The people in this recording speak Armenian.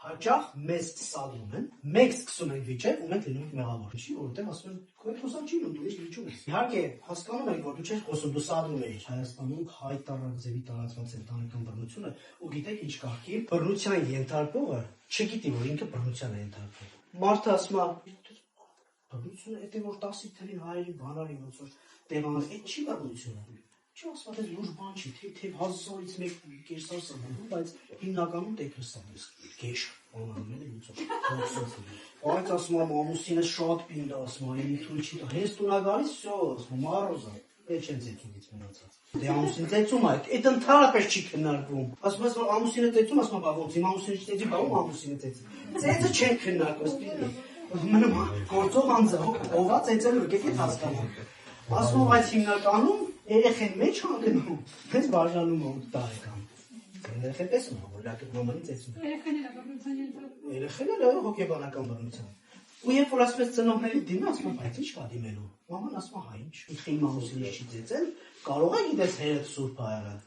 հաճախ մեզ սադրում են, մենք սկսում ենք վիճել ու մենք լինում ենք մեղավոր։ Ինչի, որովհետև ասում են, քո խոսալ չի լինում, դու ինչ վիճում ես։ Իհարկե, հասկանում ենք, որ դու չես խոսում, դու սադրում ես։ Հայաստանում հայտարարակ ձևի տարածված ընտանեկան բռնությունը ու գիտեք ինչ կարգի, բռնության ենթարկողը չգիտի, որ ինքը բռնության է ենթարկվում։ Մարդը ասում է, բռնությունը է, որ 10 թվին հայերի բանալի ոնց որ տեղանք, այդ չի բռնությունը։ Չի ասում, թե լուրջ բան չի, թե 1000-ից մեկ կեսար սահմանում, բայց հիմնականում տեքստը է գեշ, բանալի ոնց որ։ Բայց ասում եմ, ամուսինը շատ պինդ ասում, այն թույլ չի տա, հենց տունա գալիս, всё, ասում, մառոզա, այդ չեն ծեծումից մնացած։ Դե ամուսին ծեծում է, այդ ընդհանրապես չի քննարկվում։ Ասում ես, որ ամուսինը ծեծում, ասում եմ, բա ոնց, իմ ամուսինը չծեծի, բա ում ամուսինը ծեծի։ Ծեծը չեն քննարկում, մնում գործող անձը, ով է ծեծելու, եկեք հասկանանք։ Ասում եմ, բայց հիմնականում երեխեն մեջ հանգնում, հենց բաժանում է 8 տարեկան։ Երեխեն տեսնում է, որ լակետ մամանին ծեծում է։ Երեխեն էլ հոգեբանական բռնության։ Ու երբ որ ասում ես ծնողների դիմը, ասում եմ, բայց ի՞նչ կա դիմելու։ Մաման ասում է, հա ինչ, իմ ամուսինը չի ծեծել, կարող է գիտես հերդ սուրբ ա եղել։